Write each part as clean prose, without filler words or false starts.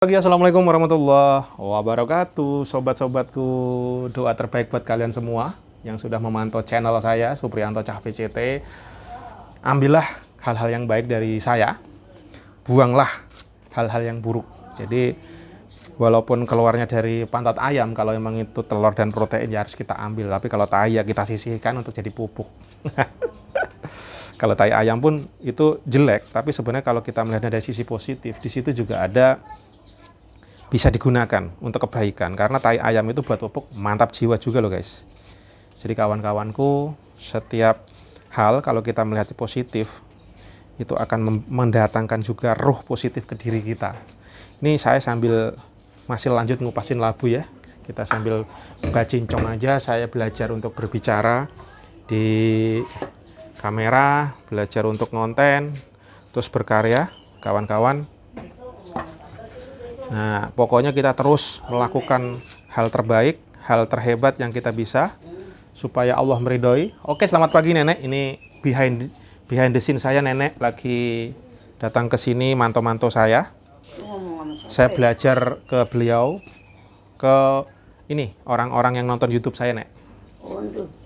Pagi, assalamualaikum warahmatullahi wabarakatuh, sobat-sobatku. Doa terbaik buat kalian semua yang sudah memantau channel saya, Supriyanto Cah PCT. Ambillah hal-hal yang baik dari saya, buanglah hal-hal yang buruk. Jadi walaupun keluarnya dari pantat ayam, kalau emang itu telur dan protein ya harus kita ambil. Tapi kalau tai ya kita sisihkan untuk jadi pupuk. Kalau tai ayam pun itu jelek, tapi sebenarnya kalau kita melihat dari sisi positif, di situ juga ada bisa digunakan untuk kebaikan, karena tai ayam itu buat pupuk mantap jiwa juga loh guys. Jadi kawan-kawanku, setiap hal kalau kita melihat positif itu akan mendatangkan juga ruh positif ke diri kita. Ini saya sambil masih lanjut ngupasin labu ya, kita sambil buka cincong aja. Saya belajar untuk berbicara di kamera, belajar untuk ngonten, terus berkarya kawan-kawan. Nah, pokoknya kita terus melakukan hal terbaik, hal terhebat yang kita bisa, supaya Allah meridhoi. Oke, selamat pagi Nenek. Ini behind the scene saya, Nenek lagi datang ke sini mantau-mantau saya. Saya belajar ke beliau, ke ini orang-orang yang nonton YouTube saya, Nek.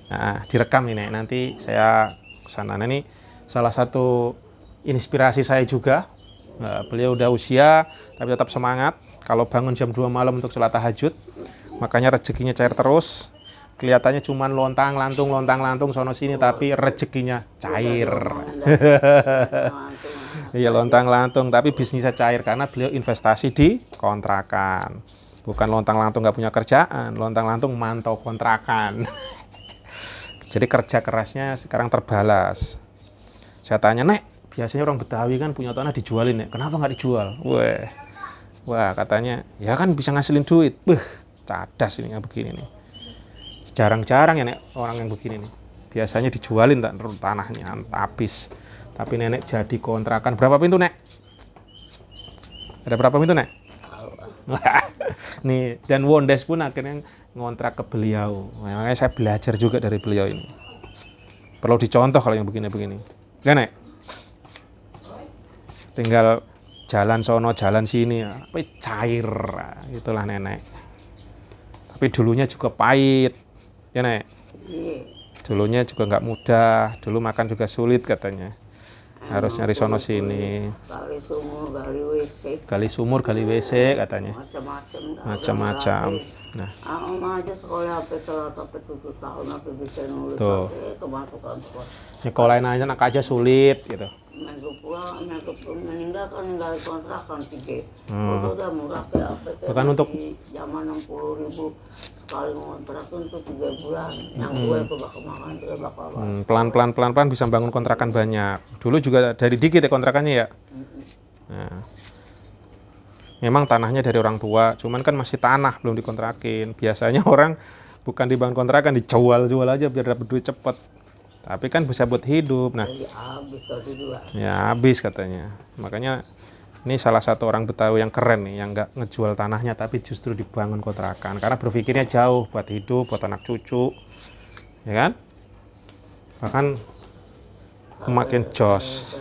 Nah, direkam ini, Nek. Nanti saya kesana. Nah, ini salah satu inspirasi saya juga. Nah, beliau udah usia tapi tetap semangat. Kalau bangun jam 2 malam untuk sholat tahajud, makanya rezekinya cair terus. Kelihatannya cuman lontang-lantung sono sini, tapi rezekinya cair. Iya, lontang-lantung tapi bisnisnya cair karena beliau investasi di kontrakan. Bukan lontang-lantung nggak punya kerjaan, lontang-lantung mantau kontrakan. Jadi kerja kerasnya sekarang terbalas. Saya tanya, Nek, biasanya orang Betawi kan punya tanah dijualin ya, kenapa nggak dijual? Wah, katanya, ya kan bisa ngasilin duit. Cadas ini yang begini nih. Jarang-jarang ya, Nek, orang yang begini nih. Biasanya dijualin tanahnya, habis. Tapi Nenek jadi kontrakan. Berapa pintu, Nek? Ada berapa pintu, Nek? Nih, dan Wondes pun akhirnya ngontrak ke beliau. Makanya saya belajar juga dari beliau ini. Perlu dicontoh kalau yang begini-begini. Enggak, Nek? Tinggal jalan sono, jalan sini, tapi cair. Itulah Nenek. Tapi dulunya juga pahit. Ya, Nek? Dulunya juga nggak mudah. Dulu makan juga sulit katanya. Harus nyari sono sini. Gali sumur, gali WC katanya. Macam-macam. Nah, tuh. Nyekolahin aja sulit gitu. Meninggal kan ninggalin kontrakan 3. Udah murah Bukan untuk zaman 60.000 sekali ngontrak untuk 3 bulan. Yang gue tuh bakal makan juga bakal pelan-pelan bisa bangun kontrakan banyak. Dulu juga dari dikit ya kontrakannya ya. Nah, memang tanahnya dari orang tua, cuman kan masih tanah belum dikontrakin. Biasanya orang bukan dibangun kontrakan, dijual aja biar dapat duit cepet. Tapi kan bisa buat hidup. Nah, ya habis katanya. Makanya ini salah satu orang Betawi yang keren nih, yang nggak ngejual tanahnya tapi justru dibangun kontrakan. Karena berpikirnya jauh buat hidup, buat anak cucu, ya kan? Bahkan makin jos.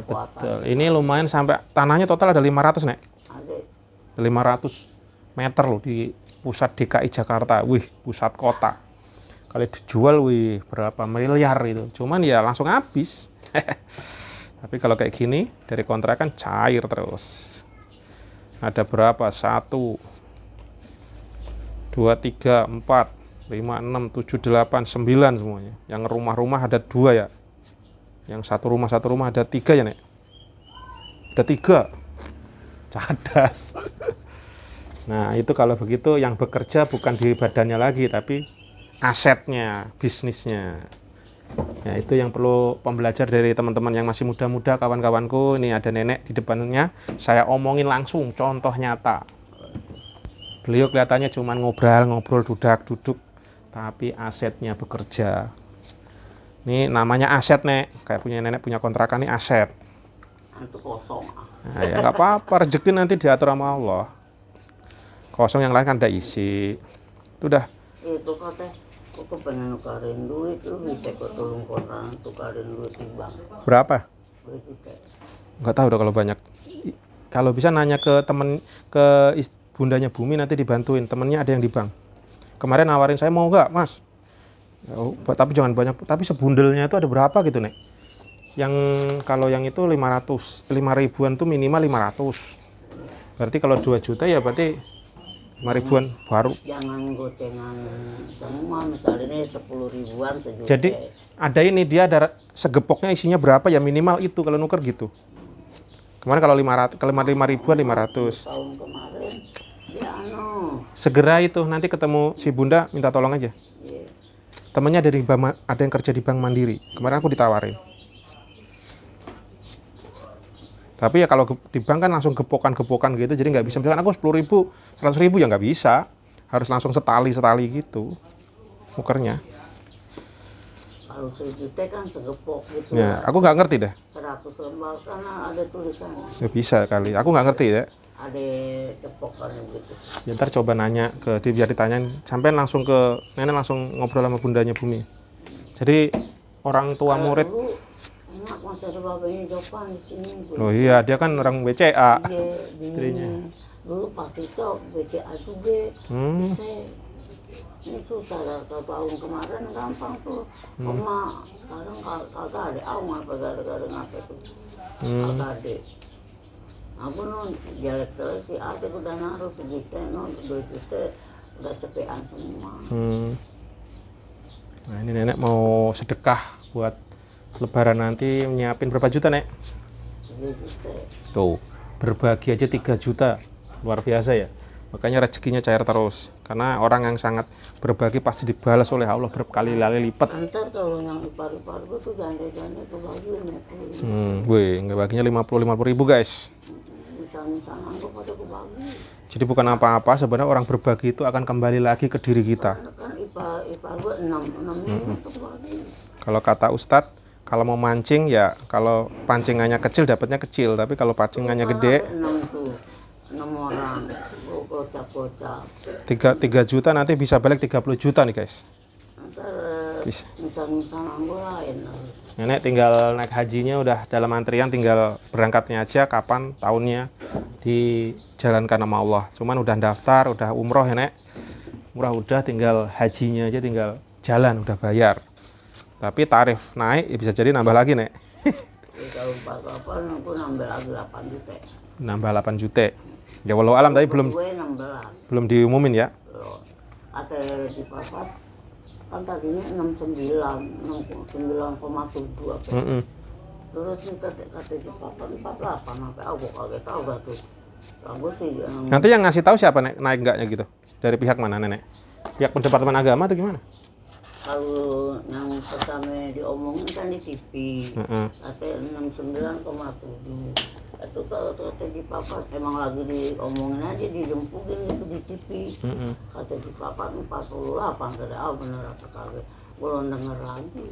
Betul. Ini lumayan sampai tanahnya total ada 500, Nek. 500 meter loh di pusat DKI Jakarta. Wih, pusat kota. Kalau dijual, wih, berapa miliar itu. Cuman ya langsung habis. Tapi kalau kayak gini, dari kontrakan cair terus. Ada berapa? 1, 2, 3, 4, 5, 6, 7, 8, 9 semuanya. Yang rumah-rumah ada 2 ya. Yang satu rumah ada 3 ya, Nek? Ada 3. Cadas. Nah, itu kalau begitu yang bekerja bukan di badannya lagi, tapi asetnya, bisnisnya. Ya, itu yang perlu pembelajar dari teman-teman yang masih muda-muda, kawan-kawanku. Ini ada Nenek di depannya, saya omongin langsung, contoh nyata. Beliau kelihatannya cuma ngobrol, duduk, tapi asetnya bekerja. Ini namanya aset, Nek. Kayak punya Nenek punya kontrakan, ini aset. Itu kosong. Nah, ya nggak apa-apa, rezeki nanti diatur sama Allah. Kosong yang lain kan ada isi. Itu dah. Itu katanya, aku pengen nukarin duit, lu bisa ketulung kontrakan tukarin duit di bank. Berapa? 2 juta. Nggak tahu dong kalau banyak. Kalau bisa nanya ke temen, bundanya Bumi nanti dibantuin. Temennya ada yang di bank. Kemarin nawarin saya, mau nggak mas? Ya, tapi jangan banyak. Tapi sebundelnya itu ada berapa gitu nek? Yang kalau yang itu 500, 5 ribuan tuh minimal 500. Berarti kalau 2 juta ya berarti 5 ribuan baru. Jangan gocengan semua, misalnya 10 ribuan sejuta. Jadi ada ini dia ada segepoknya isinya berapa ya minimal itu kalau nuker gitu. Kemarin kalau 500, kalau 5 ribuan 500. Tahun kemarin ya Segera itu nanti ketemu si Bunda minta tolong aja. Iya. Temennya ada yang kerja di Bank Mandiri. Kemarin aku ditawarin. Tapi ya kalau di bank kan langsung gepokan-gepokan gitu, jadi nggak bisa. Misalkan aku 10 ribu, 100 ribu ya nggak bisa. Harus langsung setali gitu nukernya. Kalau 1 juta kan segepok gitu. Ya, aku nggak ngerti deh. 100 lembar karena ada tulisannya. Ya bisa kali. Aku nggak ngerti ya. Ada cepokannya gitu. Ya, ntar coba nanya ke dia biar ditanyain. Sampai langsung ke nenek langsung ngobrol sama bundanya Bumi. Jadi orang tua murid. Dulu enak masih ada bapaknya Jopan di sini. Oh iya, dia kan orang BCA. Iya, istrinya. Dulu Pak Tito BCA juga. Bisa. Ini susah lah, kalau tahun kemarin gampang tuh. Oma sekarang kagak ada, aku ngapa gara-gara ngapa tuh. Kagak ada. Aku non jelek terus si Ate udah naruh sejuta, non 2 juta udah cepean semua. Nah ini nenek mau sedekah buat Lebaran nanti, nyiapin berapa juta nek? 3 juta. Tuh, berbagi aja 3 juta, luar biasa ya. Makanya rezekinya cair terus. Karena orang yang sangat berbagi pasti dibalas oleh Allah berkali-kali lipat. Antar kalau yang ipar-ipar gue tuh janda-janda tuh bagian ya. Wih, nggak baginya 50 ribu guys. Misalnya gue pada gue bagi. Jadi bukan apa-apa, sebenarnya orang berbagi itu akan kembali lagi ke diri kita. Kan ipar gue 6 tuh bagi. Kalau kata Ustadz, kalau mau mancing ya, kalau pancingannya kecil dapatnya kecil, tapi kalau pancingannya gede, 6 orang, gocap-gocap. 3 juta nanti bisa balik 30 juta nih guys. Ntar misal-misal gue lain. Nenek tinggal naik hajinya udah dalam antrian, tinggal berangkatnya aja kapan tahunnya dijalankan sama Allah. Cuman udah daftar, udah umroh ya nek. Umroh udah, tinggal hajinya aja tinggal jalan, udah bayar. Tapi tarif naik, ya bisa jadi nambah lagi nek. Kalau 48 aku nambah lagi 8 juta. Nambah 8 juta. Ya walau alam tapi belum Gue 16. diumumin ya. Ada di papat kan tadinya 69, 69,7 apa. Terus ini kata di papat 48 sampai aku kaget tahu gak tuh. Aku sih Nanti yang ngasih tahu siapa nek, naik enggaknya gitu? Dari pihak mana nenek? Pihak Departemen Agama atau gimana? kalau yang pertama diomongin kan di TV, katanya 69,7. Itu kalau kata di papat emang lagi diomongin aja, dijempukin gitu di TV. Kata di papat 48, kata bener apa kagak, belum denger lagi.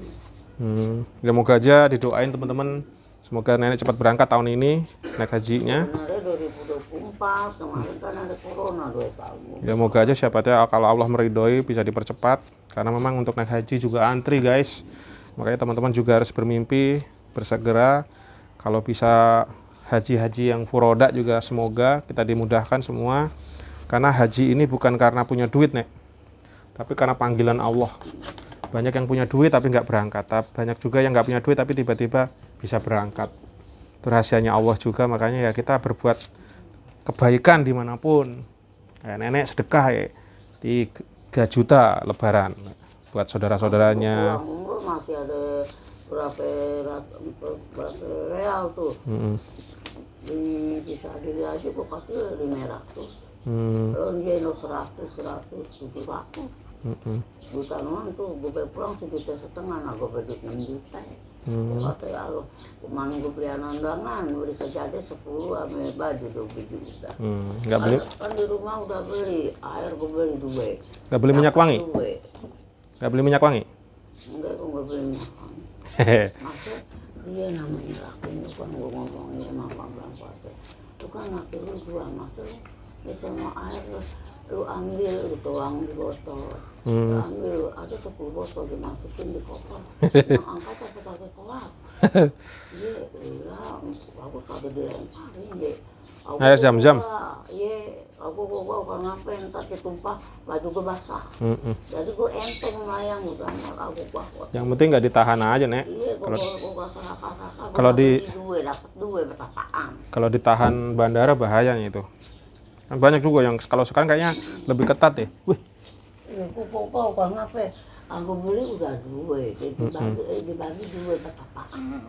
Ya moga aja didoain teman-teman, semoga nenek cepat berangkat tahun ini naik hajinya. Sebenarnya 2024 kemarin kan ada corona 2 tahun. Ya moga aja siapa tahu kalau Allah meridhoi bisa dipercepat, karena memang untuk naik haji juga antri guys. Makanya teman-teman juga harus bermimpi, bersegera. Kalau bisa haji-haji yang furoda juga semoga kita dimudahkan semua. Karena haji ini bukan karena punya duit nek, tapi karena panggilan Allah. Banyak yang punya duit tapi nggak berangkat. Banyak juga yang nggak punya duit tapi tiba-tiba bisa berangkat. Itu rahasianya Allah juga, makanya ya kita berbuat kebaikan dimanapun. Ya, nenek sedekah ya 3 juta Lebaran buat saudara-saudaranya. Pulang umroh masih ada berapa real tuh. Ini bisa diri aja gue kasih 500. Kalau dia 100, 700. Juta doang tuh, gue pulang 1,5 juta, nah gue beli 6 juta. Kata ya Allah, kemarin gue beli undangan, beli sajadah 10 sama baju 20 juta. Nggak beli? Kan di rumah udah beli, air gue beli 2. Nggak beli minyak wangi? Nggak beli minyak wangi? Enggak, gue nggak beli minyak wangi. Masa dia namanya lakinya kan gue ngomongin sama Bang puasa. Itu kan laki lu jual, masa Di semua air lu ambil lu tuang di botol. Lu ambil lu ada 10 botol dimasukin di koper. Nah, angkat apa pakai koap. Iya, lah, aku kagak dilemparin deh. Air Zam-Zam. Iya, aku gua ngapain ntar ditumpah baju gua basah. Jadi gua enteng melayang udah aku gua. Yang penting nggak ditahan aja, Nek. Iya, gua saka-saka. Kalau dapat duit betapaan. Kalau ditahan bandara bahayanya itu. Kan banyak juga yang kalau sekarang kayaknya lebih ketat deh. Wih, Kok ngapain? Aku beli udah duit, dibagi duit betapaan.